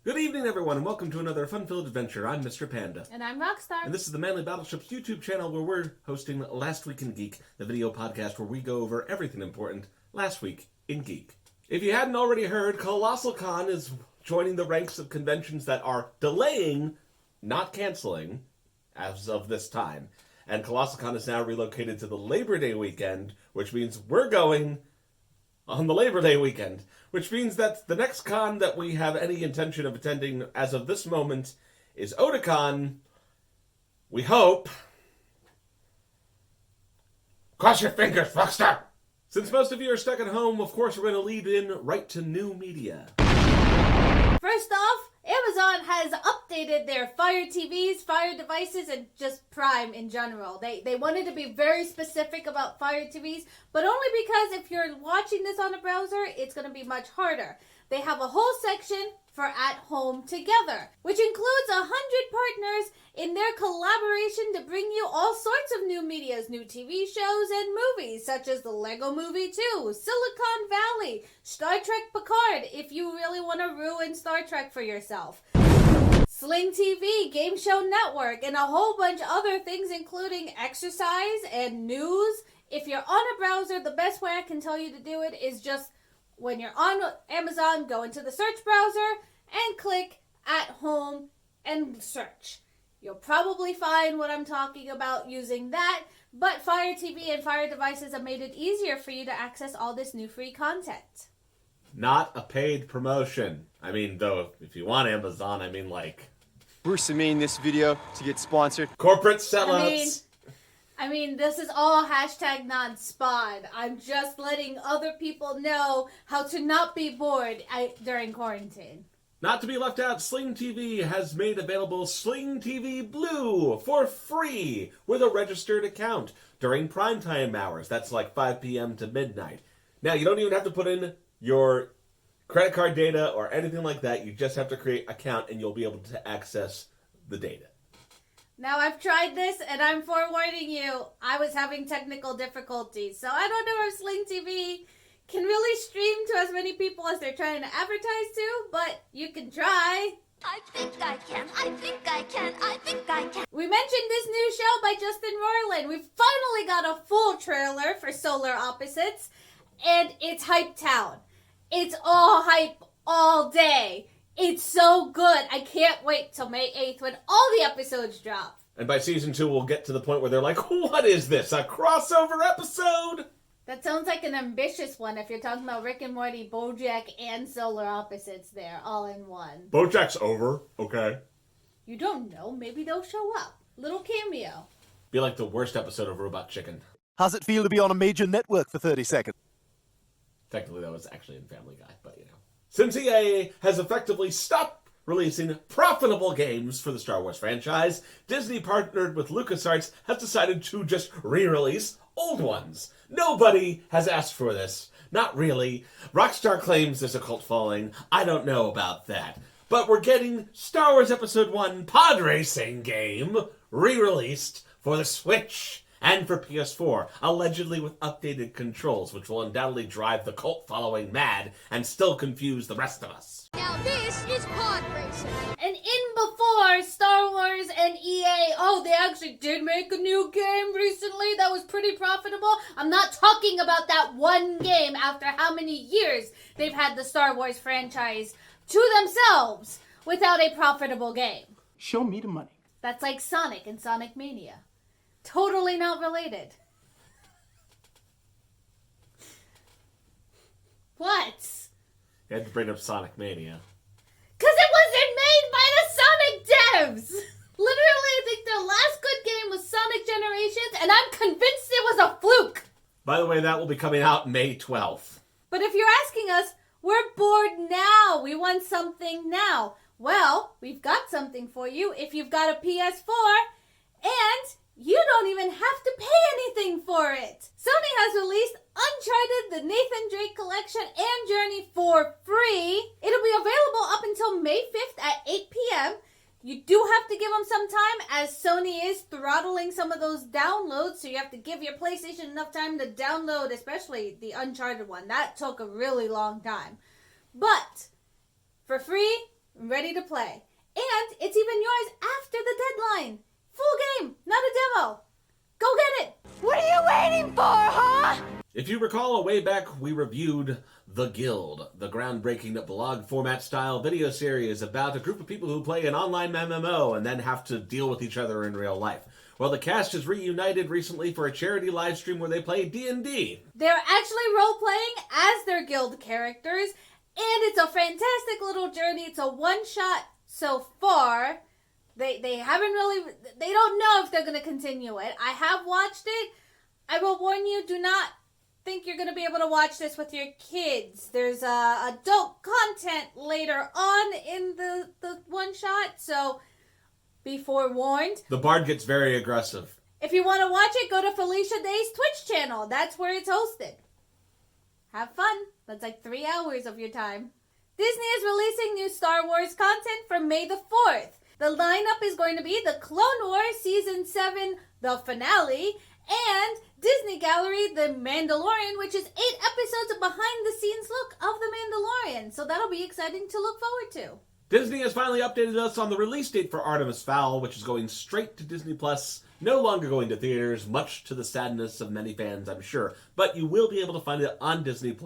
Good evening, everyone, and welcome to another fun-filled adventure. I'm Mr. Panda. And I'm Rockstar. And this is the Manly Battleships YouTube channel where we're hosting Last Week in Geek, the video podcast where we go over everything important last week in Geek. If you hadn't already heard, Colossal Con is joining the ranks of conventions that are delaying, not canceling, as of this time. And Colossal Con is now relocated to the Labor Day weekend, which means we're going on the Labor Day weekend, which means that the next con that we have any intention of attending as of this moment is Otakon. We hope. Cross your fingers, Rockstar! Since most of you are stuck at home, of course we're going to lead in right to new media. First off, Amazon has updated their Fire TVs, Fire devices, and just Prime in general. They wanted to be very specific about Fire TVs, but only because if you're watching this on a browser, it's going to be much harder. They have a whole section for at home together, which includes 100 partners in their collaboration to bring you all sorts of new medias, new TV shows and movies, such as the Lego Movie 2, Silicon Valley, Star Trek Picard, if you really want to ruin Star Trek for yourself, Sling TV, Game Show Network, and a whole bunch of other things, including exercise and news. If you're on a browser, the best way I can tell you to do it is just when you're on Amazon, go into the search browser and click at home and search. You'll probably find what I'm talking about using that, but Fire TV and Fire devices have made it easier for you to access all this new free content. Not a paid promotion. I mean, though, if you want Amazon, We're submitting this video to get sponsored. corporate sellouts. I mean, this is all hashtag non-spawn. I'm just letting other people know how to not be bored during quarantine. Not to be left out, Sling TV has made available Sling TV Blue for free with a registered account during primetime hours. That's like 5 p.m. to midnight. Now, you don't even have to put in your credit card data or anything like that. You just have to create an account and you'll be able to access the data. Now, I've tried this, and I'm forewarning you, I was having technical difficulties. So I don't know if Sling TV can really stream to as many people as they're trying to advertise to, but you can try. I think I can. I think I can. I think I can. We mentioned this new show by Justin Roiland. We've finally got a full trailer for Solar Opposites, and it's Hype Town. It's all hype all day. It's so good. I can't wait till May 8th when all the episodes drop. And by season 2, we'll get to the point where they're like, what is this, a crossover episode? That sounds like an ambitious one if you're talking about Rick and Morty, BoJack, and Solar Opposites there, all in one. BoJack's over, okay. You don't know. Maybe they'll show up. Little cameo. Be like the worst episode of Robot Chicken. How's it feel to be on a major network for 30 seconds? Technically, that was actually in Family Guy, but you know. Since EA has effectively stopped releasing profitable games for the Star Wars franchise, Disney, partnered with LucasArts, has decided to just re-release old ones. Nobody has asked for this. Not really. Rockstar claims there's a cult following. I don't know about that. But we're getting Star Wars Episode 1 Pod Racing game re-released for the Switch and for PS4, allegedly with updated controls, which will undoubtedly drive the cult following mad and still confuse the rest of us. Now this is pod racing. And in before Star Wars and EA, they actually did make a new game recently that was pretty profitable. I'm not talking about that one game after how many years they've had the Star Wars franchise to themselves without a profitable game. Show me the money. That's like Sonic and Sonic Mania. Totally not related. What? You had to bring up Sonic Mania. Because it wasn't made by the Sonic devs! Literally, I think their last good game was Sonic Generations, and I'm convinced it was a fluke! By the way, that will be coming out May 12th. But if you're asking us, we're bored now. We want something now. Well, we've got something for you if you've got a PS4, and you don't even have to pay anything for it. Sony has released Uncharted, the Nathan Drake Collection, and Journey for free. It'll be available up until May 5th at 8 p.m. You do have to give them some time, as Sony is throttling some of those downloads, so you have to give your PlayStation enough time to download, especially the Uncharted one. That took a really long time. But for free, ready to play. And it's even yours after the deadline. Full game, not a demo. Go get it! What are you waiting for, huh? If you recall, a way back, we reviewed The Guild, the groundbreaking blog format style video series about a group of people who play an online MMO and then have to deal with each other in real life. Well, the cast is reunited recently for a charity live stream where they play D&D. They're actually role-playing as their guild characters, and it's a fantastic little journey. It's a one-shot so far. They haven't really... They don't know if they're going to continue it. I have watched it. I will warn you, do not think you're going to be able to watch this with your kids. There's adult content later on in the one-shot, so be forewarned. The bard gets very aggressive. If you want to watch it, go to Felicia Day's Twitch channel. That's where it's hosted. Have fun. That's like 3 hours of your time. Disney is releasing new Star Wars content for May the 4th. The lineup is going to be the Clone Wars Season 7, the finale, and Disney Gallery, The Mandalorian, which is 8 episodes of behind-the-scenes look of The Mandalorian. So that'll be exciting to look forward to. Disney has finally updated us on the release date for Artemis Fowl, which is going straight to Disney+, no longer going to theaters, much to the sadness of many fans, I'm sure. But you will be able to find it on Disney+,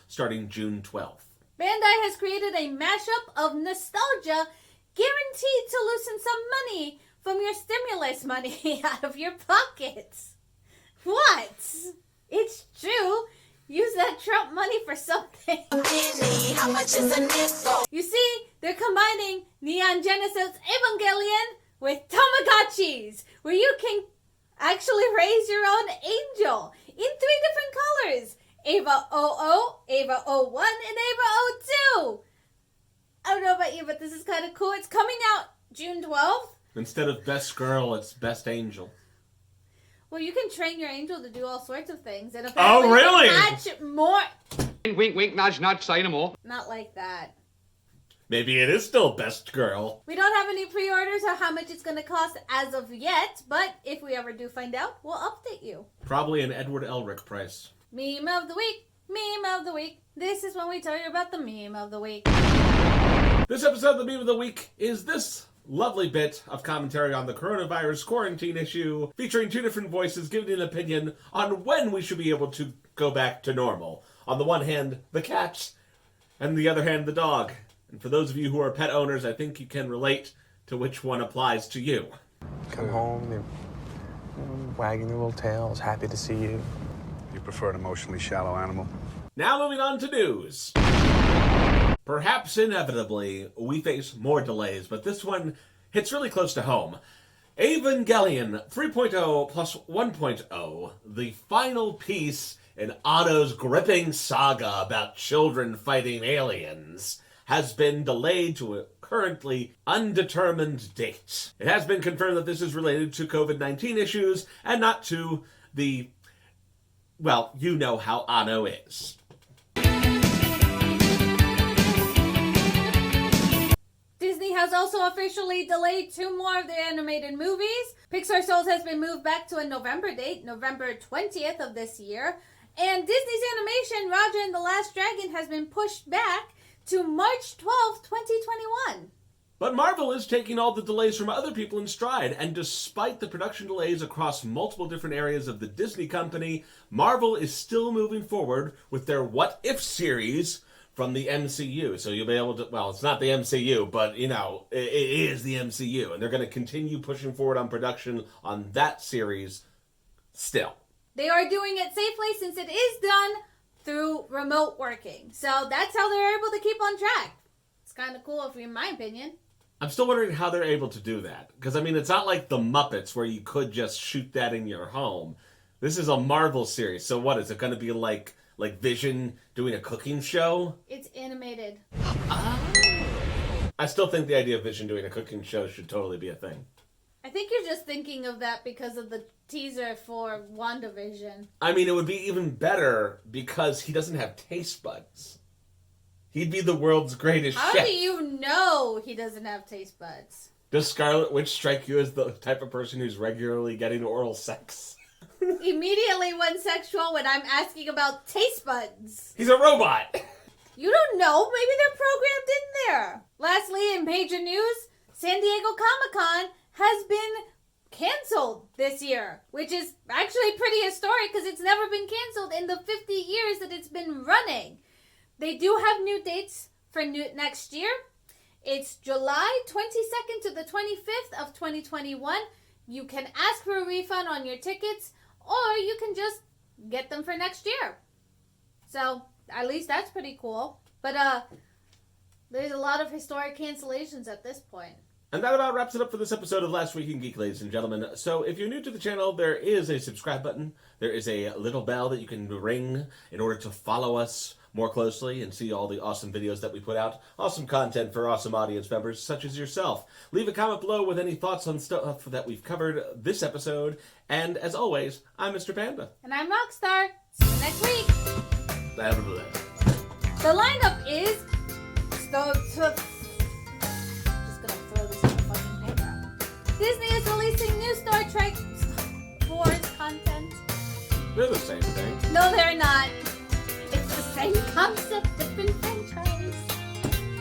starting June 12th. Bandai has created a mashup of nostalgia guaranteed to loosen some money from your stimulus money out of your pockets. What? It's true. Use that Trump money for something. How much is a nickel? You see, they're combining Neon Genesis Evangelion with Tamagotchis, where you can actually raise your own angel in 3 different colors. Ava 00, Ava 01, and Ava 02. I don't know about you, but this is kind of cool. It's coming out June 12th. Instead of best girl, it's best angel. Well, you can train your angel to do all sorts of things. And Oh, really? You can match more. Wink, wink, nudge, nudge, say no more. Not like that. Maybe it is still best girl. We don't have any pre-orders or how much it's going to cost as of yet, but if we ever do find out, we'll update you. Probably an Edward Elric price. Meme of the week. Meme of the week. This is when we tell you about the meme of the week. This episode of the Meme of the Week is this lovely bit of commentary on the coronavirus quarantine issue, featuring 2 different voices giving an opinion on when we should be able to go back to normal. On the one hand, the cats, and the other hand, the dog. And for those of you who are pet owners, I think you can relate to which one applies to you. Come home, they're wagging their little tails, happy to see you. You prefer an emotionally shallow animal? Now moving on to news. Perhaps inevitably, we face more delays, but this one hits really close to home. Evangelion 3.0 plus 1.0, the final piece in Otto's gripping saga about children fighting aliens, has been delayed to a currently undetermined date. It has been confirmed that this is related to COVID-19 issues and not to the, well, you know how Otto is. Disney has also officially delayed 2 more of their animated movies. Pixar Souls has been moved back to a November date, November 20th of this year. And Disney's animation, Raya and the Last Dragon, has been pushed back to March 12th, 2021. But Marvel is taking all the delays from other people in stride, and despite the production delays across multiple different areas of the Disney company, Marvel is still moving forward with their What If series from the MCU. So you'll be able to, well, it's not the MCU, but, you know, it is the MCU, and they're going to continue pushing forward on production on that series still. They are doing it safely since it is done through remote working. So that's how they're able to keep on track. It's kind of cool, in my opinion. I'm still wondering how they're able to do that. Because, I mean, it's not like the Muppets where you could just shoot that in your home. This is a Marvel series. So what, is it going to be like Vision doing a cooking show? It's animated. I still think the idea of Vision doing a cooking show should totally be a thing. I think you're just thinking of that because of the teaser for WandaVision. I mean, it would be even better because he doesn't have taste buds. He'd be the world's greatest How chef. do you know he doesn't have taste buds? Does Scarlet Witch strike you as the type of person who's regularly getting oral sex? Immediately went sexual when I'm asking about taste buds. He's a robot! You don't know. Maybe they're programmed in there. Lastly, in major news, San Diego Comic-Con has been canceled this year, which is actually pretty historic because it's never been canceled in the 50 years that it's been running. They do have new dates for next year. It's July 22nd to the 25th of 2021. You can ask for a refund on your tickets, or you can just get them for next year. So, at least that's pretty cool. But, there's a lot of historic cancellations at this point. And that about wraps it up for this episode of Last Week in Geek, ladies and gentlemen. So if you're new to the channel, there is a subscribe button. There is a little bell that you can ring in order to follow us more closely and see all the awesome videos that we put out. Awesome content for awesome audience members such as yourself. Leave a comment below with any thoughts on stuff that we've covered this episode. And as always, I'm Mr. Panda. And I'm Rockstar. See you next week. The lineup is... Just gonna throw this in the fucking paper. Disney is releasing new Star Wars content. They're the same thing. No, they're not.